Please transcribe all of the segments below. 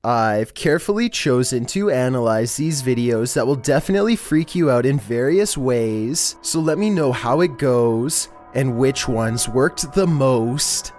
I've carefully chosen to analyze these videos that will definitely freak you out in various ways, so let me know how it goes and which ones worked the most.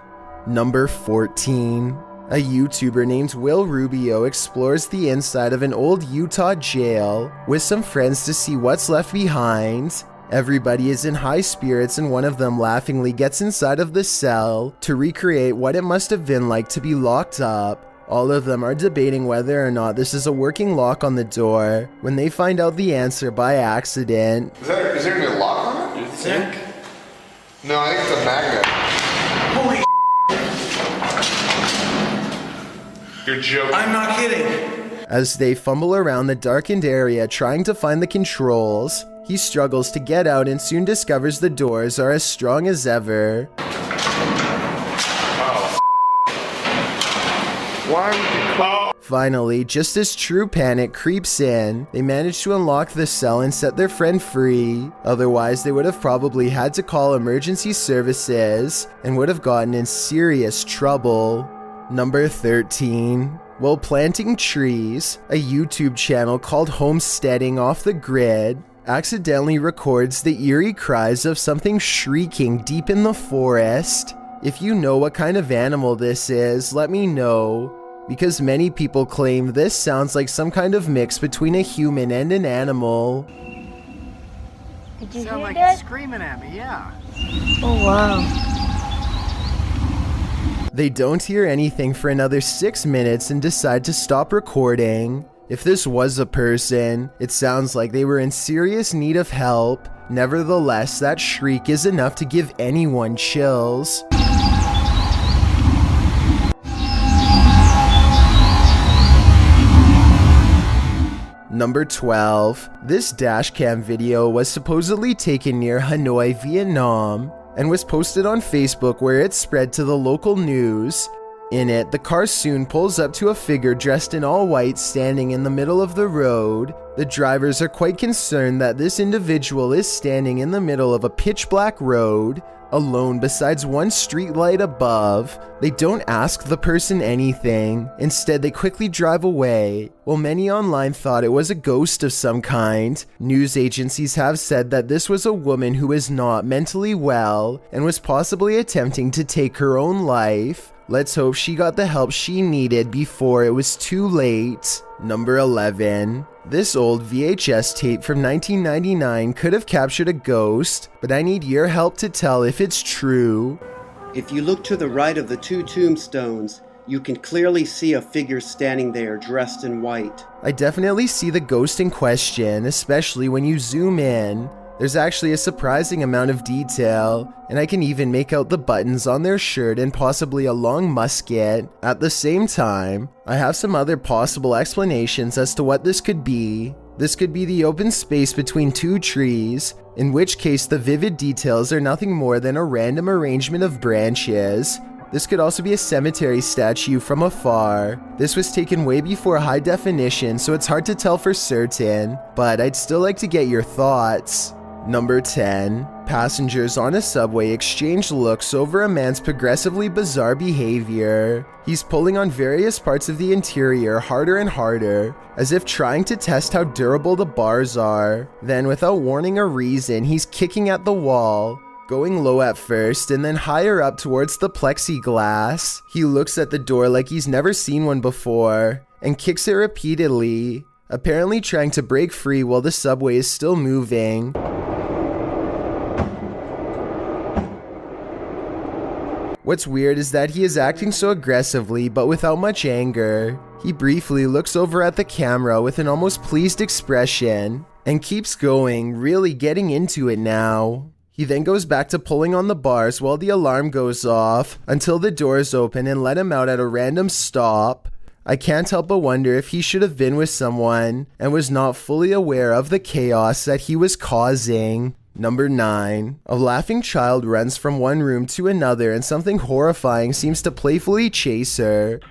Number 14. A YouTuber named Will Rubio explores the inside of an old Utah jail with some friends to see what's left behind. Everybody is in high spirits and one of them laughingly gets inside of the cell to recreate what it must have been like to be locked up. All of them are debating whether or not this is a working lock on the door when they find out the answer by accident. Is there any lock on it? You think? No, I think it's a magnet. Holy You're joking. I'm not kidding. As they fumble around the darkened area trying to find the controls, he struggles to get out and soon discovers the doors are as strong as ever. Oh. Why would you call? Finally, just as true panic creeps in, they manage to unlock the cell and set their friend free. Otherwise, they would have probably had to call emergency services and would have gotten in serious trouble. Number 13. While planting trees, a YouTube channel called Homesteading Off the Grid accidentally records the eerie cries of something shrieking deep in the forest. If you know what kind of animal this is, let me know, because many people claim this sounds like some kind of mix between a human and an animal. Did you Sound hear like that? it's screaming at me, yeah. Oh wow. They don't hear anything for another 6 minutes and decide to stop recording. If this was a person, it sounds like they were in serious need of help. Nevertheless, that shriek is enough to give anyone chills. Number 12. This dashcam video was supposedly taken near Hanoi, Vietnam, and was posted on Facebook where it spread to the local news. In it, the car soon pulls up to a figure dressed in all white standing in the middle of the road. The drivers are quite concerned that this individual is standing in the middle of a pitch black road, alone besides one street light above. They don't ask the person anything. Instead, they quickly drive away. While many online thought it was a ghost of some kind, news agencies have said that this was a woman who is not mentally well and was possibly attempting to take her own life. Let's hope she got the help she needed before it was too late. Number 11. This old VHS tape from 1999 could have captured a ghost, but I need your help to tell if it's true. If you look to the right of the two tombstones, you can clearly see a figure standing there dressed in white. I definitely see the ghost in question, especially when you zoom in. There's actually a surprising amount of detail, and I can even make out the buttons on their shirt and possibly a long musket. At the same time, I have some other possible explanations as to what this could be. This could be the open space between two trees, in which case the vivid details are nothing more than a random arrangement of branches. This could also be a cemetery statue from afar. This was taken way before high definition, so it's hard to tell for certain, but I'd still like to get your thoughts. Number 10. Passengers on a subway exchange looks over a man's progressively bizarre behavior. He's pulling on various parts of the interior harder and harder, as if trying to test how durable the bars are. Then, without warning or reason, he's kicking at the wall, going low at first and then higher up towards the plexiglass. He looks at the door like he's never seen one before, and kicks it repeatedly, apparently trying to break free while the subway is still moving. What's weird is that he is acting so aggressively but without much anger. He briefly looks over at the camera with an almost pleased expression and keeps going, really getting into it now. He then goes back to pulling on the bars while the alarm goes off until the doors open and let him out at a random stop. I can't help but wonder if he should have been with someone and was not fully aware of the chaos that he was causing. Number 9. A laughing child runs from one room to another and something horrifying seems to playfully chase her.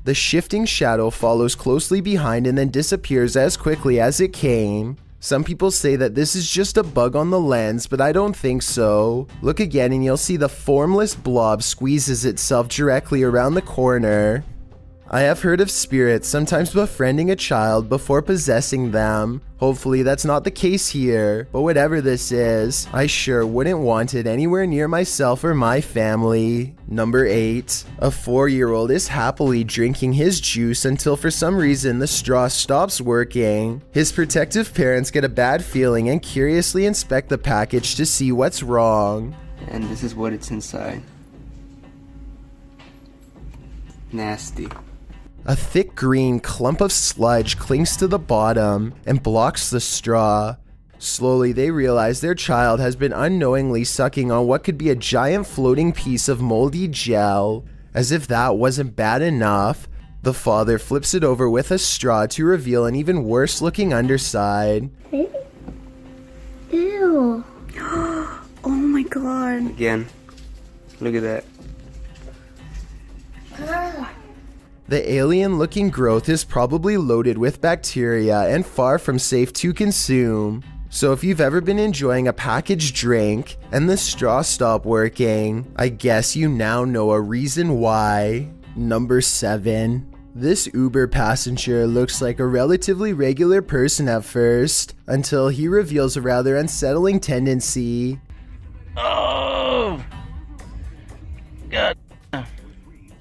The shifting shadow follows closely behind and then disappears as quickly as it came. Some people say that this is just a bug on the lens, but I don't think so. Look again and you'll see the formless blob squeezes itself directly around the corner. I have heard of spirits sometimes befriending a child before possessing them. Hopefully that's not the case here, but whatever this is, I sure wouldn't want it anywhere near myself or my family. Number 8. A 4-year-old is happily drinking his juice until for some reason the straw stops working. His protective parents get a bad feeling and curiously inspect the package to see what's wrong. And this is what it's inside. Nasty. A thick green clump of sludge clings to the bottom and blocks the straw. Slowly, they realize their child has been unknowingly sucking on what could be a giant floating piece of moldy gel. As if that wasn't bad enough, the father flips it over with a straw to reveal an even worse looking underside. Ew. Oh my god. Again, look at that. The alien-looking growth is probably loaded with bacteria and far from safe to consume. So if you've ever been enjoying a packaged drink and the straw stopped working, I guess you now know a reason why. Number 7. This Uber passenger looks like a relatively regular person at first, until he reveals a rather unsettling tendency. Oh! God.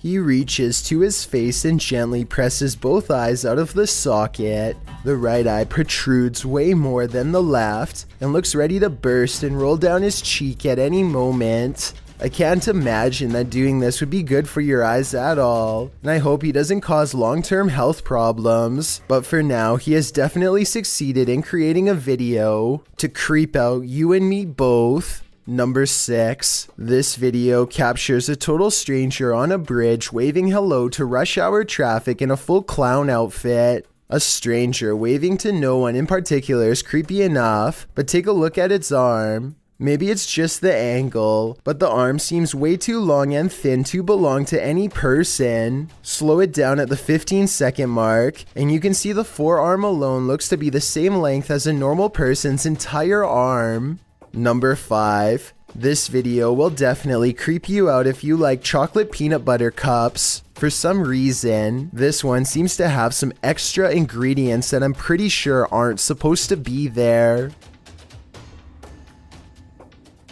He reaches to his face and gently presses both eyes out of the socket. The right eye protrudes way more than the left and looks ready to burst and roll down his cheek at any moment. I can't imagine that doing this would be good for your eyes at all, and I hope he doesn't cause long-term health problems. But for now, he has definitely succeeded in creating a video to creep out you and me both. Number 6. This video captures a total stranger on a bridge waving hello to rush hour traffic in a full clown outfit. A stranger waving to no one in particular is creepy enough, but take a look at its arm. Maybe it's just the angle, but the arm seems way too long and thin to belong to any person. Slow it down at the 15-second mark, and you can see the forearm alone looks to be the same length as a normal person's entire arm. Number 5. This video will definitely creep you out if you like chocolate peanut butter cups. For some reason, this one seems to have some extra ingredients that I'm pretty sure aren't supposed to be there.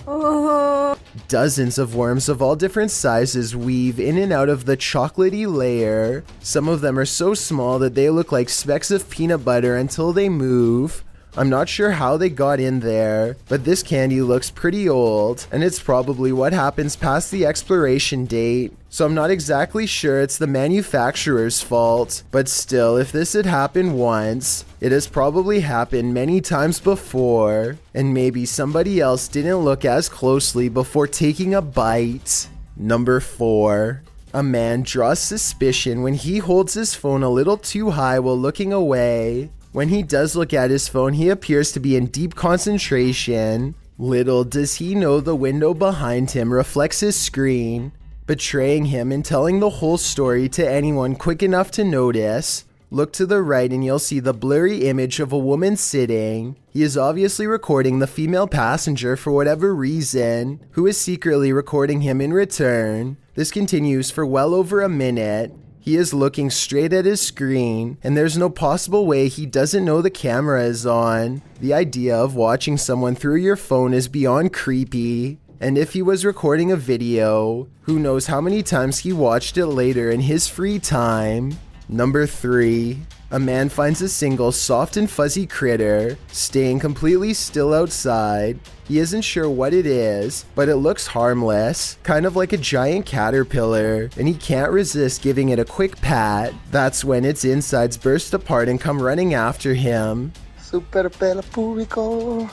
Oh. Dozens of worms of all different sizes weave in and out of the chocolatey layer. Some of them are so small that they look like specks of peanut butter until they move. I'm not sure how they got in there, but this candy looks pretty old, and it's probably what happens past the expiration date. So I'm not exactly sure it's the manufacturer's fault, but still, if this had happened once, it has probably happened many times before, and maybe somebody else didn't look as closely before taking a bite. Number 4. A man draws suspicion when he holds his phone a little too high while looking away. When he does look at his phone, he appears to be in deep concentration. Little does he know the window behind him reflects his screen, betraying him and telling the whole story to anyone quick enough to notice. Look to the right and you'll see the blurry image of a woman sitting. He is obviously recording the female passenger for whatever reason, who is secretly recording him in return. This continues for well over a minute. He is looking straight at his screen, and there's no possible way he doesn't know the camera is on. The idea of watching someone through your phone is beyond creepy. And if he was recording a video, who knows how many times he watched it later in his free time. Number 3. A man finds a single soft and fuzzy critter staying completely still outside. He isn't sure what it is, but it looks harmless, kind of like a giant caterpillar, and he can't resist giving it a quick pat. That's when its insides burst apart and come running after him. Super pelo público.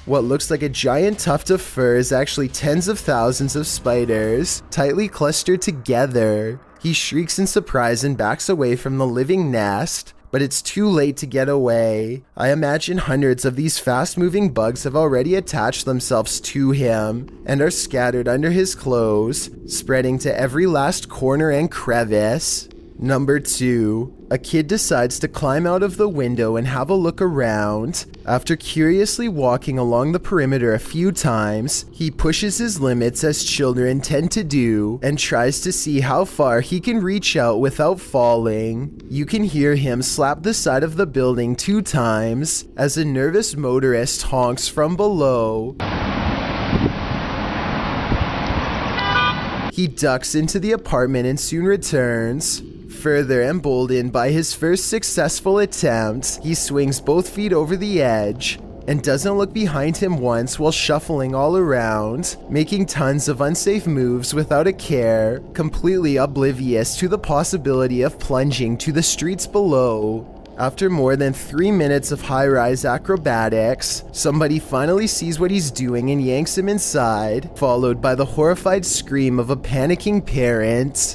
What looks like a giant tuft of fur is actually tens of thousands of spiders, tightly clustered together. He shrieks in surprise and backs away from the living nest, but it's too late to get away. I imagine hundreds of these fast-moving bugs have already attached themselves to him and are scattered under his clothes, spreading to every last corner and crevice. Number 2. A kid decides to climb out of the window and have a look around. After curiously walking along the perimeter a few times, he pushes his limits as children tend to do and tries to see how far he can reach out without falling. You can hear him slap the side of the building 2 times as a nervous motorist honks from below. He ducks into the apartment and soon returns. Further emboldened by his first successful attempt, he swings both feet over the edge and doesn't look behind him once while shuffling all around, making tons of unsafe moves without a care, completely oblivious to the possibility of plunging to the streets below. After more than 3 minutes of high-rise acrobatics, somebody finally sees what he's doing and yanks him inside, followed by the horrified scream of a panicking parent.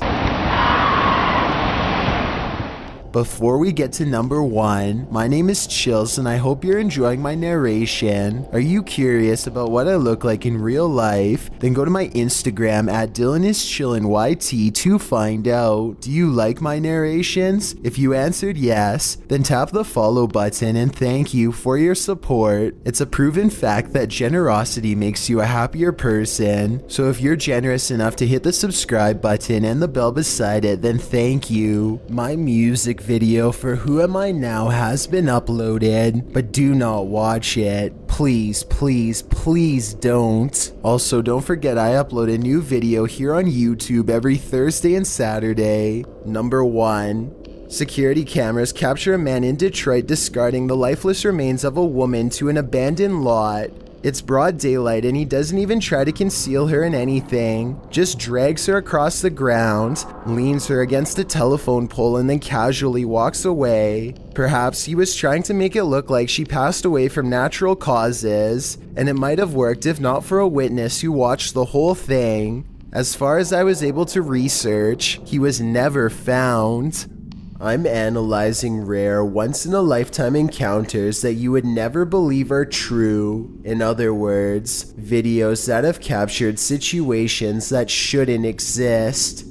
Before we get to number 1, my name is Chills and I hope you're enjoying my narration. Are you curious about what I look like in real life? Then go to my Instagram at DylanIsChillinYT to find out. Do you like my narrations? If you answered yes, then tap the follow button and thank you for your support. It's a proven fact that generosity makes you a happier person. So if you're generous enough to hit the subscribe button and the bell beside it, then thank you. My music video for Who Am I Now has been uploaded, but do not watch it. Please, please, please don't. Also, don't forget I upload a new video here on YouTube every Thursday and Saturday. Number 1. Security cameras capture a man in Detroit discarding the lifeless remains of a woman to an abandoned lot. It's broad daylight and he doesn't even try to conceal her in anything, just drags her across the ground, leans her against a telephone pole and then casually walks away. Perhaps he was trying to make it look like she passed away from natural causes, and it might have worked if not for a witness who watched the whole thing. As far as I was able to research, he was never found. I'm analyzing rare, once-in-a-lifetime encounters that you would never believe are true. In other words, videos that have captured situations that shouldn't exist.